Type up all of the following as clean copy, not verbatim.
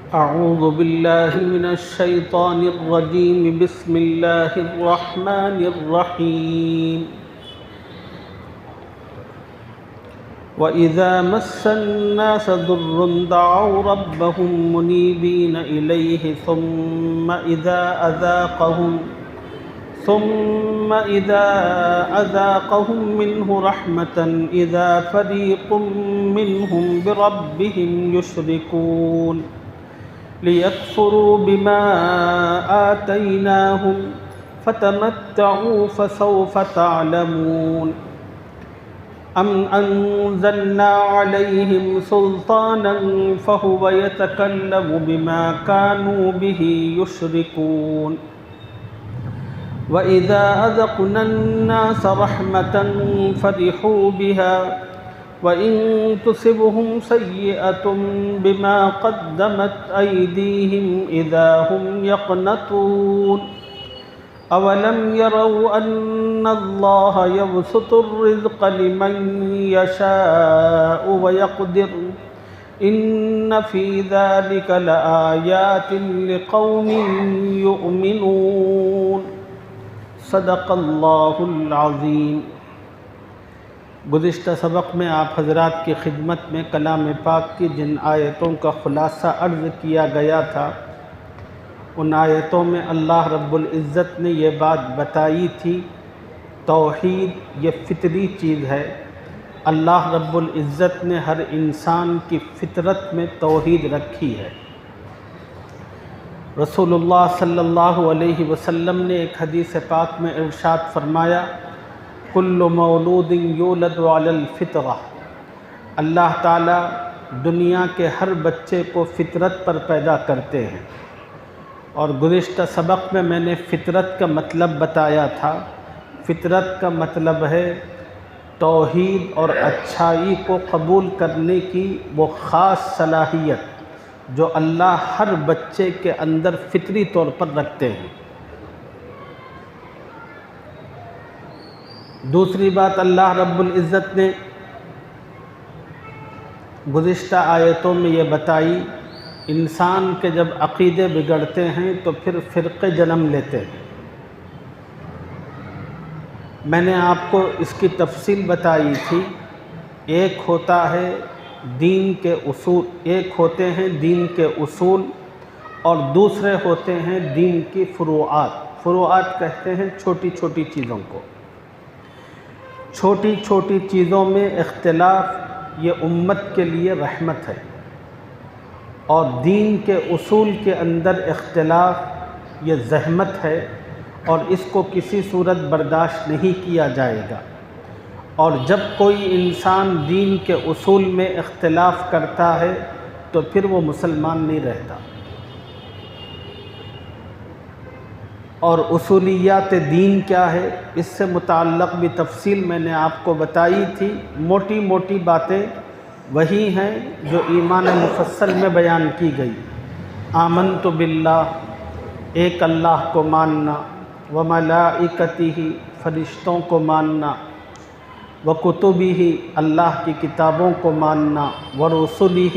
أعوذ بالله من الشيطان الرجيم. بسم الله الرحمن الرحيم. وإذا مس الناس ضر دعوا ربهم منيبين إليه ثم إذا أذاقهم منه رحمة إذا فريق منهم بربهم يشركون ليكفروا بما آتيناهم فتمتعوا فسوف تعلمون. أم أنزلنا عليهم سلطانا فهو يتكلم بما كانوا به يشركون. وإذا أذقنا الناس رحمة فرحوا بها وإن تصبهم سيئة بما قدمت أيديهم إذا هم يقنطون. أولم يروا أن الله يبسط الرزق لمن يشاء ويقدر إن في ذلك لآيات لقوم يؤمنون. صدق اللہ العظیم. گزشتہ سبق میں آپ حضرات کی خدمت میں کلام پاک کی جن آیتوں کا خلاصہ عرض کیا گیا تھا، ان آیتوں میں اللہ رب العزت نے یہ بات بتائی تھی، توحید یہ فطری چیز ہے. اللہ رب العزت نے ہر انسان کی فطرت میں توحید رکھی ہے. رسول اللہ صلی اللہ علیہ وسلم نے ایک حدیث پاک میں ارشاد فرمایا، کل مولود یولد علی الفطرہ. اللہ تعالیٰ دنیا کے ہر بچے کو فطرت پر پیدا کرتے ہیں. اور گزشتہ سبق میں نے فطرت کا مطلب بتایا تھا. فطرت کا مطلب ہے توحید اور اچھائی کو قبول کرنے کی وہ خاص صلاحیت جو اللہ ہر بچے کے اندر فطری طور پر رکھتے ہیں. دوسری بات اللہ رب العزت نے گزشتہ آیتوں میں یہ بتائی، انسان کے جب عقیدے بگڑتے ہیں تو پھر فرقے جنم لیتے ہیں. میں نے آپ کو اس کی تفصیل بتائی تھی. ایک ہوتا ہے دین کے اصول، ایک ہوتے ہیں دین کے اصول اور دوسرے ہوتے ہیں دین کی فروعات. فروعات کہتے ہیں چھوٹی چھوٹی چیزوں کو. چھوٹی چھوٹی چیزوں میں اختلاف یہ امت کے لیے رحمت ہے، اور دین کے اصول کے اندر اختلاف یہ زحمت ہے، اور اس کو کسی صورت برداشت نہیں کیا جائے گا. اور جب کوئی انسان دین کے اصول میں اختلاف کرتا ہے تو پھر وہ مسلمان نہیں رہتا. اور اصولیات دین کیا ہے، اس سے متعلق بھی تفصیل میں نے آپ کو بتائی تھی. موٹی موٹی باتیں وہی ہیں جو ایمان مفصل میں بیان کی گئی. آمنت باللہ، ایک اللہ کو ماننا، وملائکتہ، فرشتوں کو ماننا، وکتبہ، اللہ کی کتابوں کو ماننا، ورسلہ،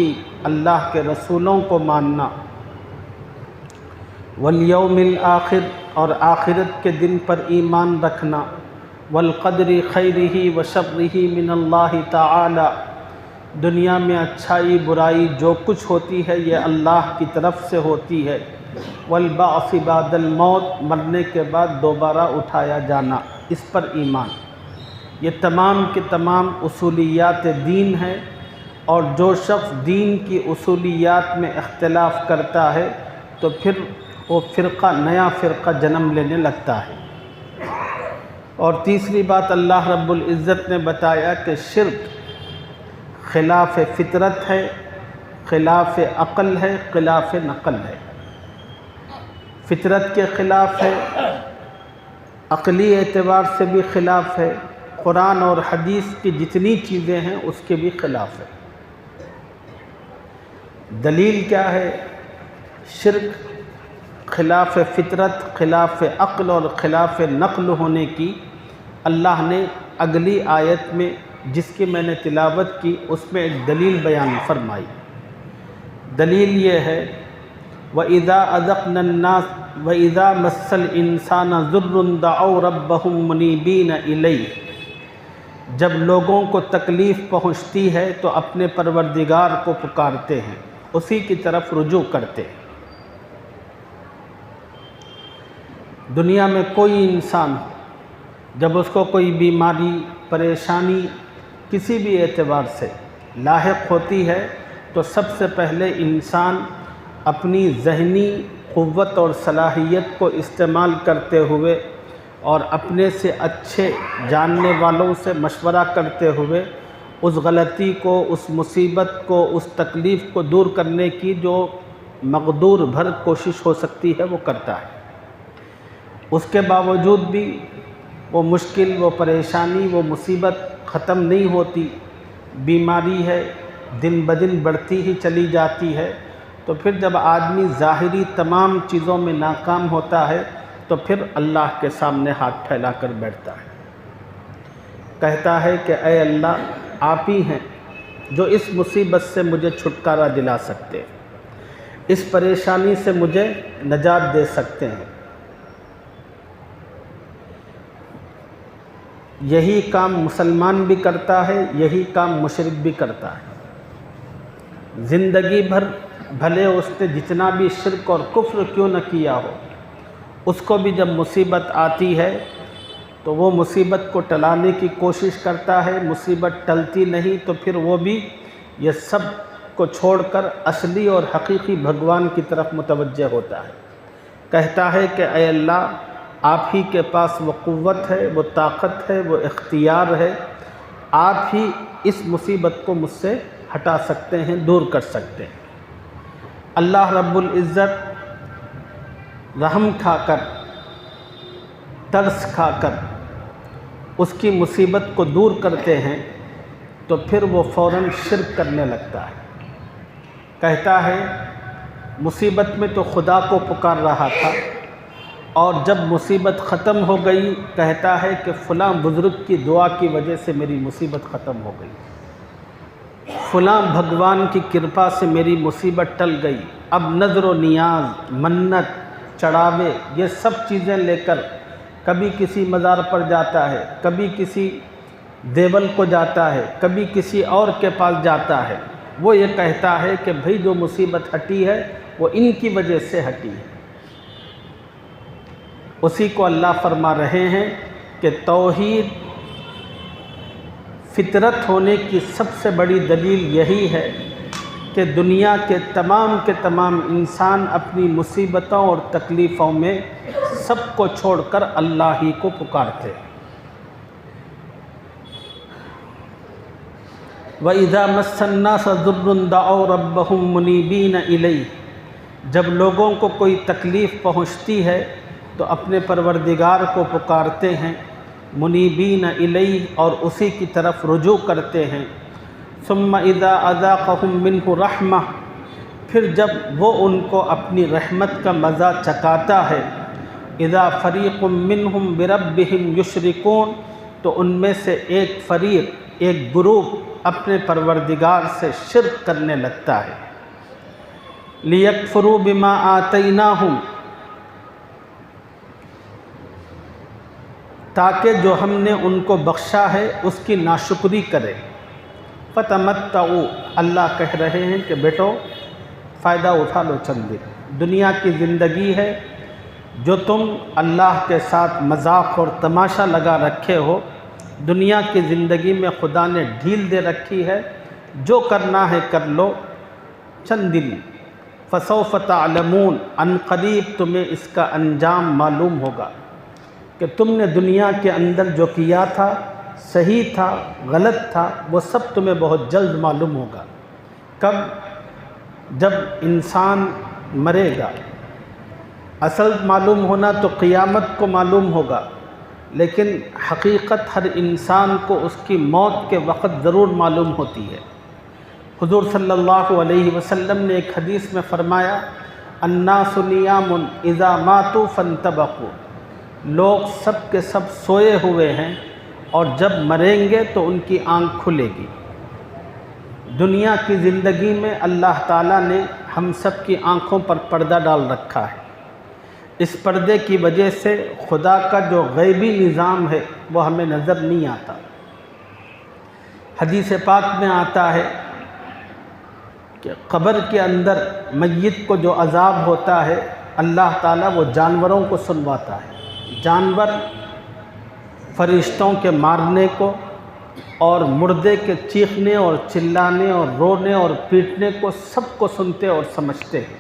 اللہ کے رسولوں کو ماننا، والیوم الآخر، اور آخرت کے دن پر ایمان رکھنا، والقدر خیرہ وشرہ من اللہ تعالی، دنیا میں اچھائی برائی جو کچھ ہوتی ہے یہ اللہ کی طرف سے ہوتی ہے، والبعث بعد الموت، مرنے کے بعد دوبارہ اٹھایا جانا، اس پر ایمان. یہ تمام کے تمام اصولیات دین ہیں. اور جو شخص دین کی اصولیات میں اختلاف کرتا ہے تو پھر وہ نیا فرقہ جنم لینے لگتا ہے. اور تیسری بات اللہ رب العزت نے بتایا کہ شرک خلاف فطرت ہے، خلاف عقل ہے، خلاف نقل ہے. فطرت کے خلاف ہے، عقلی اعتبار سے بھی خلاف ہے، قرآن اور حدیث کی جتنی چیزیں ہیں اس کے بھی خلاف ہے. دلیل کیا ہے؟ شرک خلاف فطرت، خلاف عقل اور خلاف نقل ہونے کی اللہ نے اگلی آیت میں جس کی میں نے تلاوت کی اس میں ایک دلیل بیان فرمائی. دلیل یہ ہے وَإِذَا أَذَقْنَا النَّاسَ وَإِذَا مَسَّ الْإِنسَانَ ضُرٌّ دَعَوْا رَبَّهُمْ مُنِيبِينَ إِلَيْهِ، جب لوگوں کو تکلیف پہنچتی ہے تو اپنے پروردگار کو پکارتے ہیں، اسی کی طرف رجوع کرتے ہیں۔ دنیا میں کوئی انسان جب اس کو کوئی بیماری، پریشانی کسی بھی اعتبار سے لاحق ہوتی ہے تو سب سے پہلے انسان اپنی ذہنی قوت اور صلاحیت کو استعمال کرتے ہوئے اور اپنے سے اچھے جاننے والوں سے مشورہ کرتے ہوئے اس غلطی کو، اس مصیبت کو، اس تکلیف کو دور کرنے کی جو مقدور بھر کوشش ہو سکتی ہے وہ کرتا ہے۔ اس کے باوجود بھی وہ مشکل، وہ پریشانی، وہ مصیبت ختم نہیں ہوتی، بیماری ہے، دن بدن بڑھتی ہی چلی جاتی ہے۔ تو پھر جب آدمی ظاہری تمام چیزوں میں ناکام ہوتا ہے تو پھر اللہ کے سامنے ہاتھ پھیلا کر بیٹھتا ہے، کہتا ہے کہ اے اللہ، آپ ہی ہیں جو اس مصیبت سے مجھے چھٹکارا دلا سکتے ہیں، اس پریشانی سے مجھے نجات دے سکتے ہیں۔ یہی کام مسلمان بھی کرتا ہے، یہی کام مشرک بھی کرتا ہے۔ زندگی بھر بھلے اس نے جتنا بھی شرک اور کفر کیوں نہ کیا ہو، اس کو بھی جب مصیبت آتی ہے تو وہ مصیبت کو ٹلانے کی کوشش کرتا ہے، مصیبت ٹلتی نہیں تو پھر وہ بھی یہ سب کو چھوڑ کر اصلی اور حقیقی بھگوان کی طرف متوجہ ہوتا ہے، کہتا ہے کہ اے اللہ، آپ ہی کے پاس وہ قوت ہے، وہ طاقت ہے، وہ اختیار ہے، آپ ہی اس مصیبت کو مجھ سے ہٹا سکتے ہیں، دور کر سکتے ہیں۔ اللہ رب العزت رحم کھا کر، ترس کھا کر اس کی مصیبت کو دور کرتے ہیں تو پھر وہ فوراً شرک کرنے لگتا ہے، کہتا ہے مصیبت میں تو خدا کو پکار رہا تھا، اور جب مصیبت ختم ہو گئی کہتا ہے کہ فلاں بزرگ کی دعا کی وجہ سے میری مصیبت ختم ہو گئی، فلاں بھگوان کی کرپا سے میری مصیبت ٹل گئی۔ اب نظر و نیاز، منت، چڑھاوے، یہ سب چیزیں لے کر کبھی کسی مزار پر جاتا ہے، کبھی کسی دیول کو جاتا ہے، کبھی کسی اور کے پاس جاتا ہے۔ وہ یہ کہتا ہے کہ بھئی جو مصیبت ہٹی ہے وہ ان کی وجہ سے ہٹی ہے۔ اسی کو اللہ فرما رہے ہیں کہ توحید فطرت ہونے کی سب سے بڑی دلیل یہی ہے کہ دنیا کے تمام انسان اپنی مصیبتوں اور تکلیفوں میں سب کو چھوڑ کر اللہ ہی کو پکارتے۔ وَإِذَا مَسَّ النَّاسَ ضُرٌّ دَعَوْا رَبَّهُمْ مُنِيبِينَ إِلَيْهِ، جب لوگوں کو کوئی تکلیف پہنچتی ہے تو اپنے پروردگار کو پکارتے ہیں، منیبین الیہ، اور اسی کی طرف رجوع کرتے ہیں۔ ثم اذا اذاقهم منہ رحمہ، پھر جب وہ ان کو اپنی رحمت کا مزہ چکاتا ہے، اذا فریق منہم بربہم یشرکون، تو ان میں سے ایک فریق، ایک گروپ اپنے پروردگار سے شرک کرنے لگتا ہے۔ لیکفروا بما آتیناہم، تاکہ جو ہم نے ان کو بخشا ہے اس کی ناشکری کرے۔ فتمتعوا، اللہ کہہ رہے ہیں کہ بیٹو فائدہ اٹھا لو چند دن، دنیا کی زندگی ہے، جو تم اللہ کے ساتھ مذاق اور تماشا لگا رکھے ہو، دنیا کی زندگی میں خدا نے ڈھیل دے رکھی ہے، جو کرنا ہے کر لو چند دن۔ فسوف تعلمون، ان قریب تمہیں اس کا انجام معلوم ہوگا کہ تم نے دنیا کے اندر جو کیا تھا، صحیح تھا، غلط تھا، وہ سب تمہیں بہت جلد معلوم ہوگا۔ کب؟ جب انسان مرے گا۔ اصل معلوم ہونا تو قیامت کو معلوم ہوگا، لیکن حقیقت ہر انسان کو اس کی موت کے وقت ضرور معلوم ہوتی ہے۔ حضور صلی اللہ علیہ وسلم نے ایک حدیث میں فرمایا، الناس نیام اذا ماتوا فانتبہوا، لوگ سب کے سب سوئے ہوئے ہیں اور جب مریں گے تو ان کی آنکھ کھلے گی۔ دنیا کی زندگی میں اللہ تعالیٰ نے ہم سب کی آنکھوں پر پردہ ڈال رکھا ہے۔ اس پردے کی وجہ سے خدا کا جو غیبی نظام ہے وہ ہمیں نظر نہیں آتا۔ حدیث پاک میں آتا ہے کہ قبر کے اندر میت کو جو عذاب ہوتا ہے اللہ تعالیٰ وہ جانوروں کو سنواتا ہے۔ جانور فرشتوں کے مارنے کو اور مردے کے چیخنے اور چلانے اور رونے اور پیٹنے کو سب کو سنتے اور سمجھتے ہیں،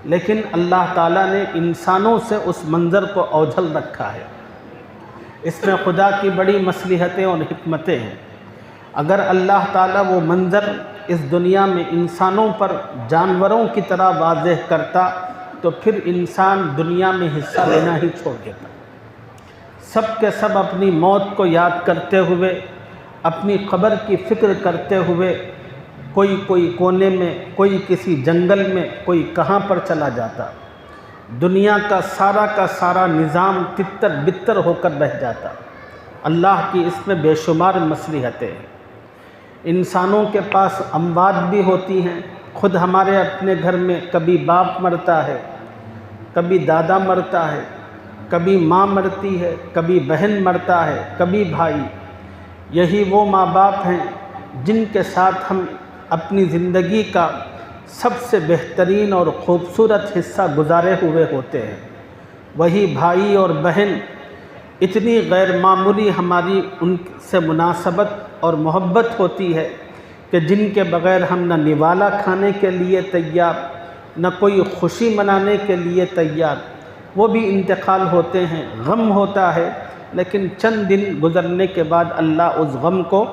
لیکن اللہ تعالیٰ نے انسانوں سے اس منظر کو اوجھل رکھا ہے۔ اس میں خدا کی بڑی مصلحتیں اور حکمتیں ہیں۔ اگر اللہ تعالیٰ وہ منظر اس دنیا میں انسانوں پر جانوروں کی طرح واضح کرتا تو پھر انسان دنیا میں حصہ لینا ہی چھوڑ دیتا۔ سب کے سب اپنی موت کو یاد کرتے ہوئے، اپنی قبر کی فکر کرتے ہوئے، کوئی کونے میں، کوئی کسی جنگل میں، کوئی کہاں پر چلا جاتا۔ دنیا کا سارا نظام تتر بتر ہو کر رہ جاتا۔ اللہ کی اس میں بے شمار مصلحتیں ہیں۔ انسانوں کے پاس اموات بھی ہوتی ہیں۔ خود ہمارے اپنے گھر میں کبھی باپ مرتا ہے، کبھی دادا مرتا ہے، کبھی ماں مرتی ہے، کبھی بہن مرتا ہے، کبھی بھائی۔ یہی وہ ماں باپ ہیں جن کے ساتھ ہم اپنی زندگی کا سب سے بہترین اور خوبصورت حصہ گزارے ہوئے ہوتے ہیں۔ وہی بھائی اور بہن اتنی غیر معمولی ہماری ان سے مناسبت اور محبت ہوتی ہے کہ جن کے بغیر ہم نہ نوالا کھانے کے لیے تیار، نہ کوئی خوشی منانے کے لیے تیار۔ وہ بھی انتقال ہوتے ہیں، غم ہوتا ہے، لیکن چند دن گزرنے کے بعد اللہ اس غم کو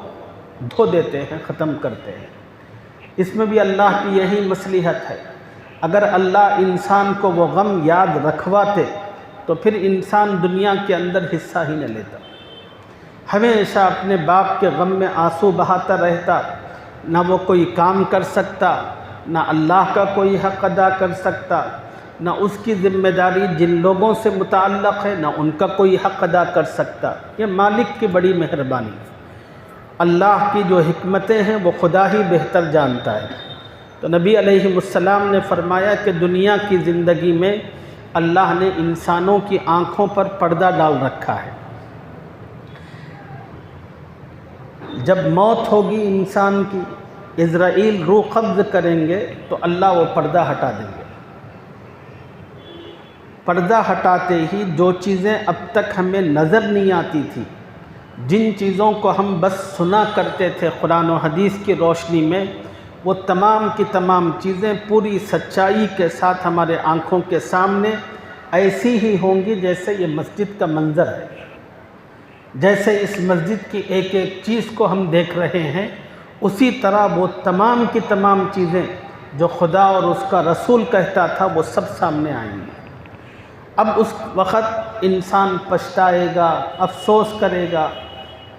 دھو دیتے ہیں، ختم کرتے ہیں۔ اس میں بھی اللہ کی یہی مصلحت ہے۔ اگر اللہ انسان کو وہ غم یاد رکھواتے تو پھر انسان دنیا کے اندر حصہ ہی نہ لیتا، ہمیشہ اپنے باپ کے غم میں آنسو بہاتا رہتا، نہ وہ کوئی کام کر سکتا، نہ اللہ کا کوئی حق ادا کر سکتا، نہ اس کی ذمہ داری جن لوگوں سے متعلق ہے نہ ان کا کوئی حق ادا کر سکتا۔ یہ مالک کی بڑی مہربانی ہے۔ اللہ کی جو حکمتیں ہیں وہ خدا ہی بہتر جانتا ہے۔ تو نبی علیہ السلام نے فرمایا کہ دنیا کی زندگی میں اللہ نے انسانوں کی آنکھوں پر پردہ ڈال رکھا ہے۔ جب موت ہوگی انسان کی، عزرائیل روح قبض کریں گے تو اللہ وہ پردہ ہٹا دیں گے۔ پردہ ہٹاتے ہی جو چیزیں اب تک ہمیں نظر نہیں آتی تھی، جن چیزوں کو ہم بس سنا کرتے تھے قرآن و حدیث کی روشنی میں، وہ تمام کی تمام چیزیں پوری سچائی کے ساتھ ہمارے آنکھوں کے سامنے ایسی ہی ہوں گی جیسے یہ مسجد کا منظر ہے۔ جیسے اس مسجد کی ایک ایک چیز کو ہم دیکھ رہے ہیں، اسی طرح وہ تمام کی تمام چیزیں جو خدا اور اس کا رسول کہتا تھا وہ سب سامنے آئیں گی۔ اب اس وقت انسان پچھتائے گا، افسوس کرے گا،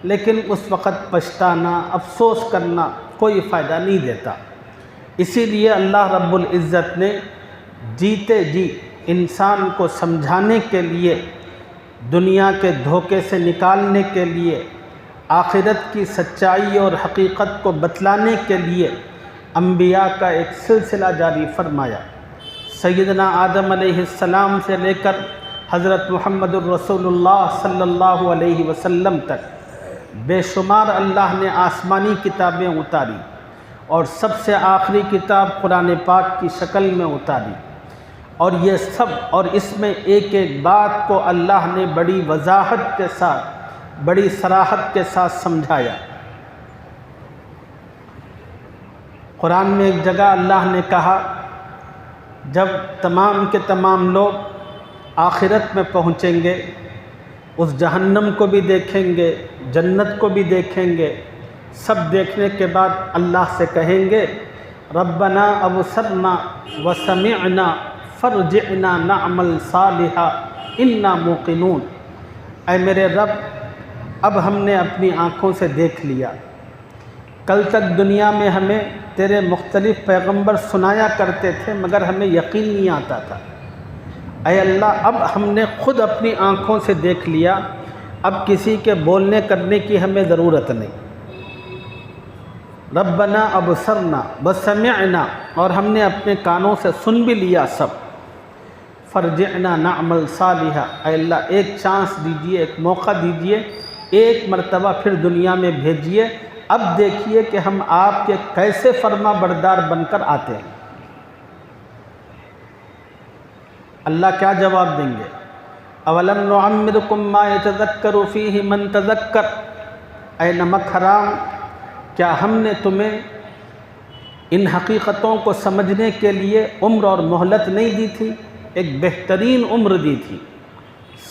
لیکن اس وقت پچھتانا، افسوس کرنا کوئی فائدہ نہیں دیتا۔ اسی لیے اللہ رب العزت نے جیتے جی انسان کو سمجھانے کے لیے، دنیا کے دھوکے سے نکالنے کے لیے، آخرت کی سچائی اور حقیقت کو بتلانے کے لیے انبیاء کا ایک سلسلہ جاری فرمایا۔ سیدنا آدم علیہ السلام سے لے کر حضرت محمد الرسول اللہ صلی اللہ علیہ وسلم تک بے شمار اللہ نے آسمانی کتابیں اتاری، اور سب سے آخری کتاب قرآن پاک کی شکل میں اتاری، اور یہ سب، اور اس میں ایک ایک بات کو اللہ نے بڑی وضاحت کے ساتھ، بڑی صراحت کے ساتھ سمجھایا۔ قرآن میں ایک جگہ اللہ نے کہا، جب تمام کے تمام لوگ آخرت میں پہنچیں گے، اس جہنم کو بھی دیکھیں گے، جنت کو بھی دیکھیں گے، سب دیکھنے کے بعد اللہ سے کہیں گے، ربنا ابصرنا وسمعنا فرجعنا نعمل صالحا انا موقنون۔ اے میرے رب، اب ہم نے اپنی آنکھوں سے دیکھ لیا، کل تک دنیا میں ہمیں تیرے مختلف پیغمبر سنایا کرتے تھے مگر ہمیں یقین نہیں آتا تھا۔ اے اللہ، اب ہم نے خود اپنی آنکھوں سے دیکھ لیا، اب کسی کے بولنے کرنے کی ہمیں ضرورت نہیں۔ ربنا ابصرنا وسمعنا، اور ہم نے اپنے کانوں سے سن بھی لیا سب، فرجعنا نعمل صالحا، اے اللہ ایک چانس دیجئے، ایک موقع دیجئے، ایک مرتبہ پھر دنیا میں بھیجئے، اب دیکھیے کہ ہم آپ کے کیسے فرما بردار بن کر آتے ہیں۔ اللہ کیا جواب دیں گے؟ اولم نعمرکم ما یتذکر فیہ من تذکر، اے نمک حرام، کیا ہم نے تمہیں ان حقیقتوں کو سمجھنے کے لیے عمر اور مہلت نہیں دی تھی؟ ایک بہترین عمر دی تھی،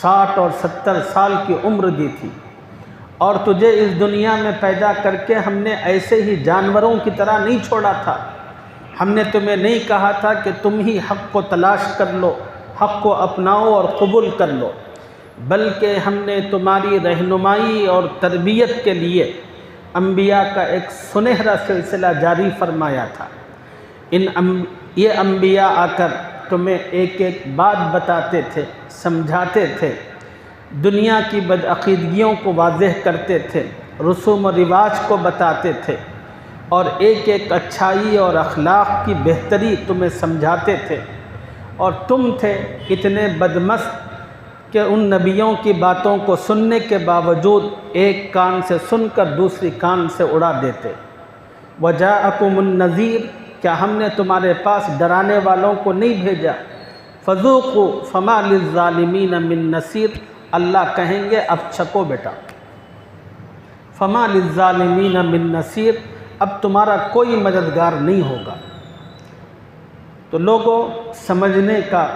60 اور 70 سال کی عمر دی تھی، اور تجھے اس دنیا میں پیدا کر کے ہم نے ایسے ہی جانوروں کی طرح نہیں چھوڑا تھا۔ ہم نے تمہیں نہیں کہا تھا کہ تم ہی حق کو تلاش کر لو، حق کو اپناؤ اور قبول کر لو، بلکہ ہم نے تمہاری رہنمائی اور تربیت کے لیے انبیاء کا ایک سنہرا سلسلہ جاری فرمایا تھا۔ یہ انبیاء آ کر تمہیں ایک ایک بات بتاتے تھے، سمجھاتے تھے، دنیا کی بدعقیدگیوں کو واضح کرتے تھے، رسوم و رواج کو بتاتے تھے، اور ایک ایک اچھائی اور اخلاق کی بہتری تمہیں سمجھاتے تھے، اور تم تھے اتنے بدمست کہ ان نبیوں کی باتوں کو سننے کے باوجود ایک کان سے سن کر دوسری کان سے اڑا دیتے۔ وجاءکم النذیر، کیا ہم نے تمہارے پاس ڈرانے والوں کو نہیں بھیجا؟ فذوقوا فما للظالمین من نصیر، اللہ کہیں گے اب چھکو بیٹا، فما للظالمین من نصیر، اب تمہارا کوئی مددگار نہیں ہوگا۔ تو لوگوں، سمجھنے کا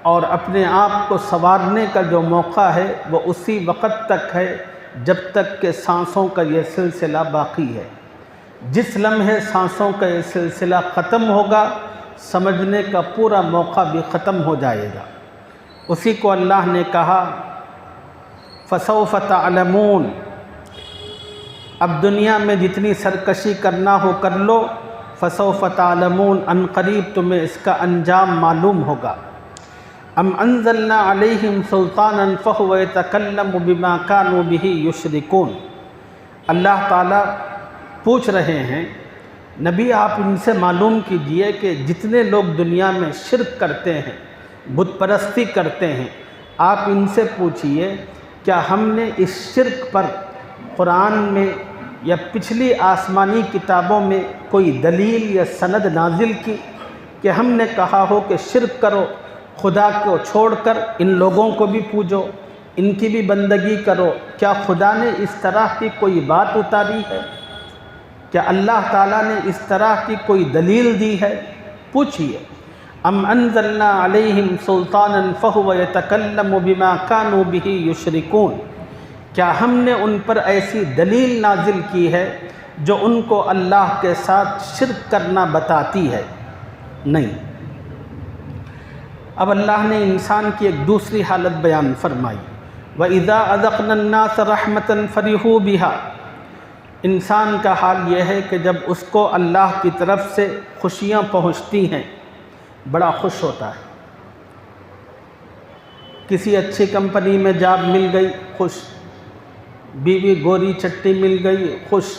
اور اپنے آپ کو سنوارنے کا جو موقع ہے وہ اسی وقت تک ہے جب تک کہ سانسوں کا یہ سلسلہ باقی ہے۔ جس لمحے سانسوں کا یہ سلسلہ ختم ہوگا، سمجھنے کا پورا موقع بھی ختم ہو جائے گا۔ اسی کو اللہ نے کہا فَسَوْفَ تَعْلَمُونَ، اب دنیا میں جتنی سرکشی کرنا ہو کر لو، فَسَوْفَ تَعْلَمُونَ، ان قریب تمہیں اس کا انجام معلوم ہوگا۔ ام انزلنا علیہم سلطانا فہو یتکلم بما کانوا بہ یشرکون، اللہ تعالیٰ پوچھ رہے ہیں نبی آپ ان سے معلوم کیجئے کہ جتنے لوگ دنیا میں شرک کرتے ہیں، بت پرستی کرتے ہیں، آپ ان سے پوچھئے کیا ہم نے اس شرک پر قرآن میں یا پچھلی آسمانی کتابوں میں کوئی دلیل یا سند نازل کی کہ ہم نے کہا ہو کہ شرک کرو، خدا کو چھوڑ کر ان لوگوں کو بھی پوجو، ان کی بھی بندگی کرو؟ کیا خدا نے اس طرح کی کوئی بات اتاری ہے؟ کیا اللہ تعالیٰ نے اس طرح کی کوئی دلیل دی ہے؟ پوچھئے ام انزلنا علیہم سلطانا فہو یتکلم بما کانوا بہ یشرکون، کیا ہم نے ان پر ایسی دلیل نازل کی ہے جو ان کو اللہ کے ساتھ شرک کرنا بتاتی ہے؟ نہیں۔ اب اللہ نے انسان کی ایک دوسری حالت بیان فرمائی، وَإِذَا أَذَقْنَا النَّاسَ رَحْمَةً فَرِحُوا بِهَا، انسان کا حال یہ ہے کہ جب اس کو اللہ کی طرف سے خوشیاں پہنچتی ہیں بڑا خوش ہوتا ہے۔ کسی اچھی کمپنی میں جاب مل گئی، خوش، بیوی گوری چٹی مل گئی، خوش،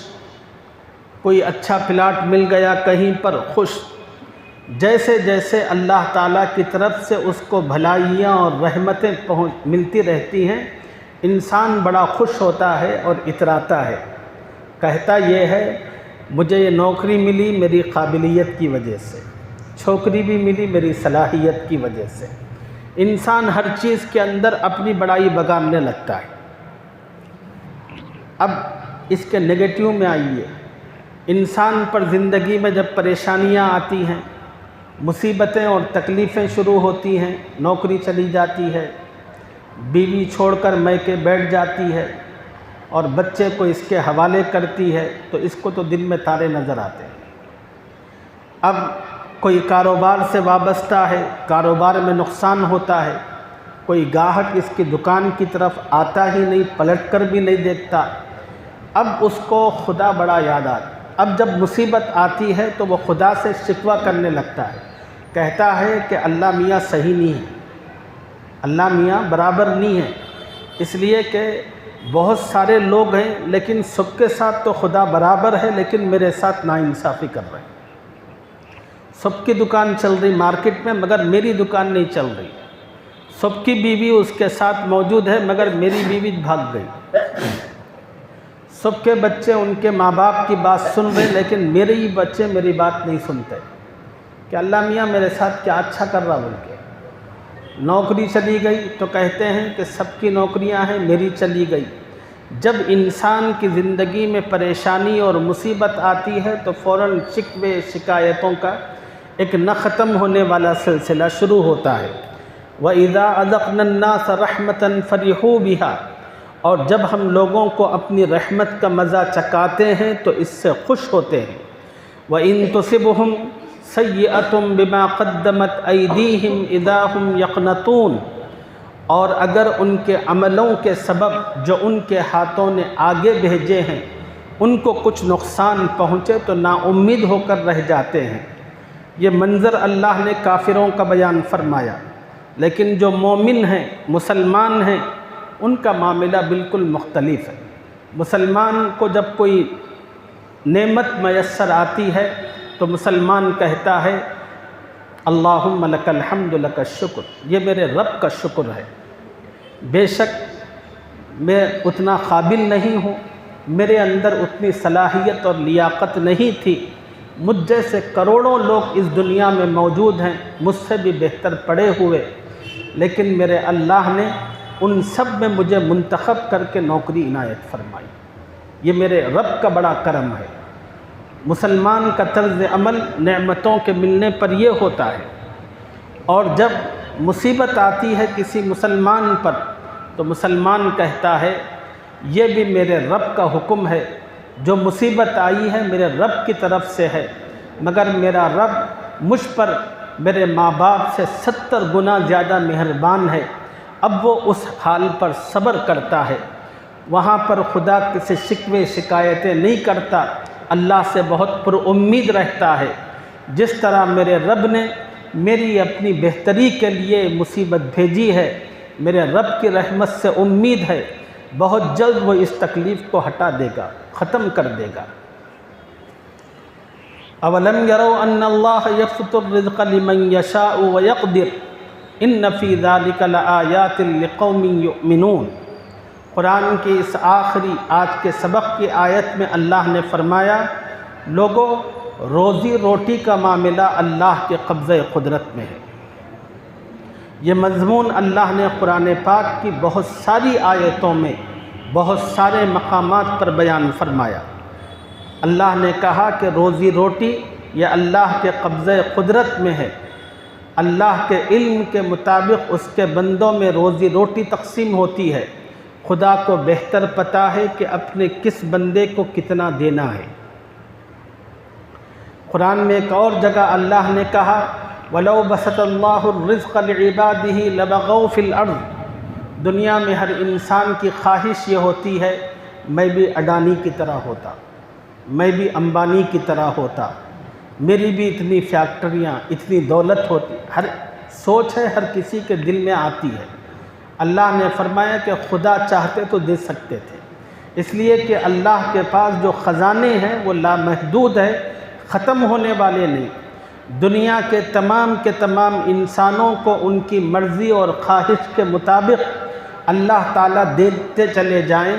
کوئی اچھا پلاٹ مل گیا کہیں پر، خوش۔ جیسے جیسے اللہ تعالیٰ کی طرف سے اس کو بھلائیاں اور رحمتیں ملتی رہتی ہیں، انسان بڑا خوش ہوتا ہے اور اتراتا ہے، کہتا یہ ہے مجھے یہ نوکری ملی میری قابلیت کی وجہ سے، چھوکری بھی ملی میری صلاحیت کی وجہ سے۔ انسان ہر چیز کے اندر اپنی بڑائی بگاڑنے لگتا ہے۔ اب اس کے نگیٹیو میں آئیے، انسان پر زندگی میں جب پریشانیاں آتی ہیں، مصیبتیں اور تکلیفیں شروع ہوتی ہیں، نوکری چلی جاتی ہے، بیوی چھوڑ کر میکے بیٹھ جاتی ہے اور بچے کو اس کے حوالے کرتی ہے، تو اس کو تو دن میں تارے نظر آتے ہیں۔ اب کوئی کاروبار سے وابستہ ہے، کاروبار میں نقصان ہوتا ہے، کوئی گاہک اس کی دکان کی طرف آتا ہی نہیں، پلٹ کر بھی نہیں دیکھتا، اب اس کو خدا بڑا یاد آتا۔ اب جب مصیبت آتی ہے تو وہ خدا سے شکوہ کرنے لگتا ہے، کہتا ہے کہ اللہ میاں صحیح نہیں ہے، اللہ میاں برابر نہیں ہے، اس لیے کہ بہت سارے لوگ ہیں لیکن سب کے ساتھ تو خدا برابر ہے، لیکن میرے ساتھ ناانصافی کر رہے ہیں۔ سب کی دکان چل رہی مارکیٹ میں مگر میری دکان نہیں چل رہی، سب کی بیوی اس کے ساتھ موجود ہے مگر میری بیوی بھاگ گئی، سب کے بچے ان کے ماں باپ کی بات سن رہے لیکن میرے ہی بچے میری بات نہیں سنتے کہ اللہ میاں میرے ساتھ کیا اچھا کر رہا بول کے۔ نوکری چلی گئی تو کہتے ہیں کہ سب کی نوکریاں ہیں میری چلی گئی۔ جب انسان کی زندگی میں پریشانی اور مصیبت آتی ہے تو فوراً شکوے شکایتوں کا ایک نہ ختم ہونے والا سلسلہ شروع ہوتا ہے۔ وَإِذَا أَذَقْنَا النَّاسَ رَحْمَةً فَرِحُوا بِهَا، اور جب ہم لوگوں کو اپنی رحمت کا مزہ چکاتے ہیں تو اس سے خوش ہوتے ہیں۔ وَإِن تُصِبْهُمْ سَيِّئَةٌ بِمَا قَدَّمَتْ أَيْدِيهِمْ إِذَا هُمْ يَقْنَطُونَ، اور اگر ان کے عملوں کے سبب جو ان کے ہاتھوں نے آگے بھیجے ہیں ان کو کچھ نقصان پہنچے تو نا امید ہو کر رہ جاتے ہیں۔ یہ منظر اللہ نے کافروں کا بیان فرمایا، لیکن جو مومن ہیں مسلمان ہیں ان کا معاملہ بالکل مختلف ہے۔ مسلمان کو جب کوئی نعمت میسر آتی ہے تو مسلمان کہتا ہے اللہم لک الحمد لک الشکر، یہ میرے رب کا شکر ہے۔ بے شک میں اتنا قابل نہیں ہوں، میرے اندر اتنی صلاحیت اور لیاقت نہیں تھی، مجھ جیسے کروڑوں لوگ اس دنیا میں موجود ہیں مجھ سے بھی بہتر پڑے ہوئے، لیکن میرے اللہ نے ان سب میں مجھے منتخب کر کے نوکری عنایت فرمائی۔ یہ میرے رب کا بڑا کرم ہے۔ مسلمان کا طرز عمل نعمتوں کے ملنے پر یہ ہوتا ہے، اور جب مصیبت آتی ہے کسی مسلمان پر تو مسلمان کہتا ہے یہ بھی میرے رب کا حکم ہے، جو مصیبت آئی ہے میرے رب کی طرف سے ہے، مگر میرا رب مجھ پر میرے ماں باپ سے 70 گنا زیادہ مہربان ہے، اب وہ اس حال پر صبر کرتا ہے، وہاں پر خدا سے شکوے شکایتیں نہیں کرتا، اللہ سے بہت پر امید رہتا ہے۔ جس طرح میرے رب نے میری اپنی بہتری کے لیے مصیبت بھیجی ہے، میرے رب کی رحمت سے امید ہے بہت جلد وہ اس تکلیف کو ہٹا دے گا، ختم کر دے گا۔ اولم یروا ان اللہ یبسط الرزق لمن یشاء ویقدر ان فی ذلک لآیات لقوم یؤمنون۔ قرآن کی اس آخری آج کے سبق کی آیت میں اللہ نے فرمایا لوگوں روزی روٹی کا معاملہ اللہ کے قبضۂ قدرت میں ہے۔ یہ مضمون اللہ نے قرآن پاک کی بہت ساری آیتوں میں بہت سارے مقامات پر بیان فرمایا۔ اللہ نے کہا کہ روزی روٹی یہ اللہ کے قبضۂ قدرت میں ہے، اللہ کے علم کے مطابق اس کے بندوں میں روزی روٹی تقسیم ہوتی ہے، خدا کو بہتر پتہ ہے کہ اپنے کس بندے کو کتنا دینا ہے۔ قرآن میں ایک اور جگہ اللہ نے کہا وَلَوْ بَسَطَ اللَّهُ الرِّزْقَ لِعِبَادِهِ لَبَغَوْا فِي الْأَرْضِ، دنیا میں ہر انسان کی خواہش یہ ہوتی ہے میں بھی اڈانی کی طرح ہوتا، میں بھی امبانی کی طرح ہوتا، میری بھی اتنی فیکٹریاں اتنی دولت ہوتی، ہر سوچ ہے ہر کسی کے دل میں آتی ہے۔ اللہ نے فرمایا کہ خدا چاہتے تو دے سکتے تھے، اس لیے کہ اللہ کے پاس جو خزانے ہیں وہ لامحدود ہے، ختم ہونے والے نہیں۔ دنیا کے تمام انسانوں کو ان کی مرضی اور خواہش کے مطابق اللہ تعالیٰ دیتے چلے جائیں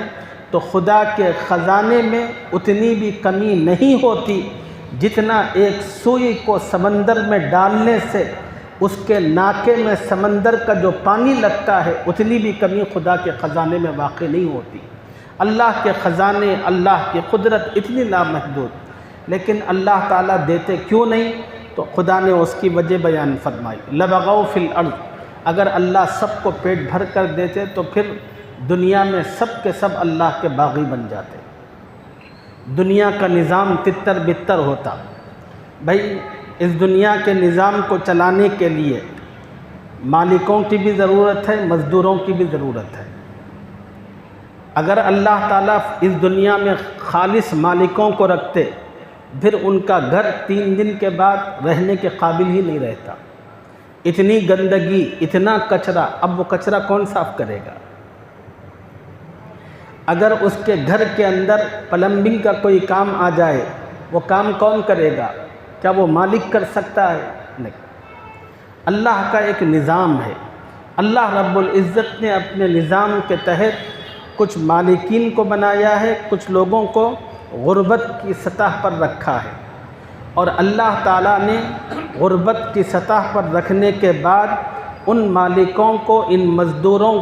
تو خدا کے خزانے میں اتنی بھی کمی نہیں ہوتی جتنا ایک سوئی کو سمندر میں ڈالنے سے اس کے ناکے میں سمندر کا جو پانی لگتا ہے اتنی بھی کمی خدا کے خزانے میں واقع نہیں ہوتی۔ اللہ کے خزانے اللہ کی قدرت اتنی لامحدود، لیکن اللہ تعالیٰ دیتے کیوں نہیں؟ تو خدا نے اس کی وجہ بیان فرمائی لبغوا فی الارض، اگر اللہ سب کو پیٹ بھر کر دیتے تو پھر دنیا میں سب کے سب اللہ کے باغی بن جاتے، دنیا کا نظام تتر بتر ہوتا۔ بھائی اس دنیا کے نظام کو چلانے کے لیے مالکوں کی بھی ضرورت ہے، مزدوروں کی بھی ضرورت ہے۔ اگر اللہ تعالیٰ اس دنیا میں خالص مالکوں کو رکھتے پھر ان کا گھر 3 دن کے بعد رہنے کے قابل ہی نہیں رہتا، اتنی گندگی اتنا کچرا، اب وہ کچرا کون صاف کرے گا؟ اگر اس کے گھر کے اندر پلمبنگ کا کوئی کام آ جائے، وہ کام کون کرے گا؟ کیا وہ مالک کر سکتا ہے؟ نہیں۔ اللہ کا ایک نظام ہے، اللہ رب العزت نے اپنے نظام کے تحت کچھ مالکین کو بنایا ہے، کچھ لوگوں کو غربت کی سطح پر رکھا ہے، اور اللہ تعالیٰ نے غربت کی سطح پر رکھنے کے بعد ان مالکوں کو، ان مزدوروں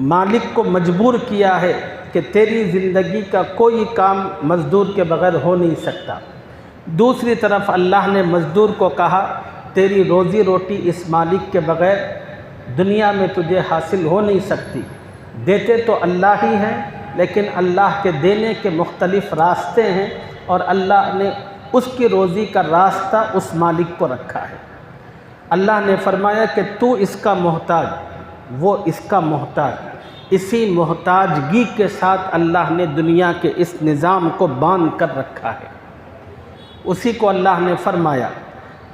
مالک کو مجبور کیا ہے کہ تیری زندگی کا کوئی کام مزدور کے بغیر ہو نہیں سکتا۔ دوسری طرف اللہ نے مزدور کو کہا تیری روزی روٹی اس مالک کے بغیر دنیا میں تجھے حاصل ہو نہیں سکتی۔ دیتے تو اللہ ہی ہیں، لیکن اللہ کے دینے کے مختلف راستے ہیں، اور اللہ نے اس کی روزی کا راستہ اس مالک کو رکھا ہے۔ اللہ نے فرمایا کہ تو اس کا محتاج، وہ اس کا محتاج۔ اسی محتاجگی کے ساتھ اللہ نے دنیا کے اس نظام کو باندھ کر رکھا ہے۔ اسی کو اللہ نے فرمایا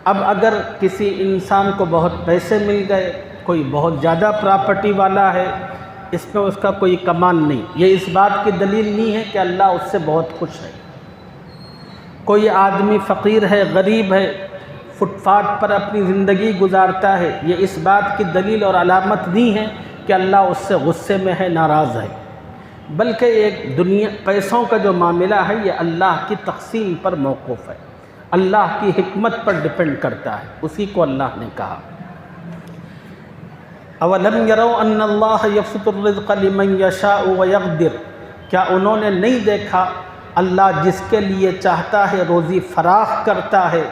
اب اگر کسی انسان کو بہت پیسے مل گئے، کوئی بہت زیادہ پراپرٹی والا ہے، اس میں اس کا کوئی کمال نہیں، یہ اس بات کی دلیل نہیں ہے کہ اللہ اس سے بہت خوش ہے۔ کوئی آدمی فقیر ہے، غریب ہے، فٹ پاتھ پر اپنی زندگی گزارتا ہے، یہ اس بات کی دلیل اور علامت نہیں ہے کہ اللہ اس سے غصے میں ہے، ناراض ہے، بلکہ ایک پیسوں کا جو معاملہ ہے یہ اللہ کی تقسیم پر موقوف ہے، اللہ کی حکمت پر ڈیپینڈ کرتا ہے۔ اسی کو اللہ نے کہا اولم یروا ان اللہ یبسط الرزق لمن یشاء ویقدر، کیا انہوں نے نہیں دیکھا اللہ جس کے لیے چاہتا ہے روزی فراخ کرتا ہے،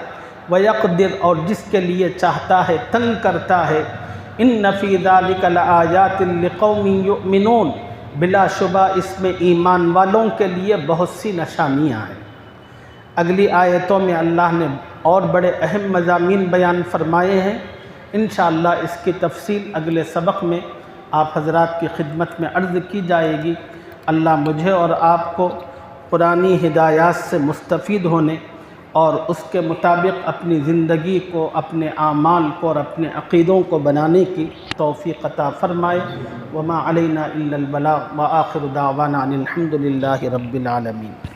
ویقدر اور جس کے لیے چاہتا ہے تنگ کرتا ہے۔ ان فی ذلک لآیات لقوم یؤمنون، بلا شبہ اس میں ایمان والوں کے لیے بہت سی نشانیاں ہیں۔ اگلی آیتوں میں اللہ نے اور بڑے اہم مضامین بیان فرمائے ہیں، انشاءاللہ اس کی تفصیل اگلے سبق میں آپ حضرات کی خدمت میں عرض کی جائے گی۔ اللہ مجھے اور آپ کو قرآنی ہدایات سے مستفید ہونے اور اس کے مطابق اپنی زندگی کو، اپنے اعمال کو اور اپنے عقیدوں کو بنانے کی توفیق عطا فرمائے۔ وما علینا الا البلاغ، وآخر دعوانا ان الحمد للہ رب العالمین۔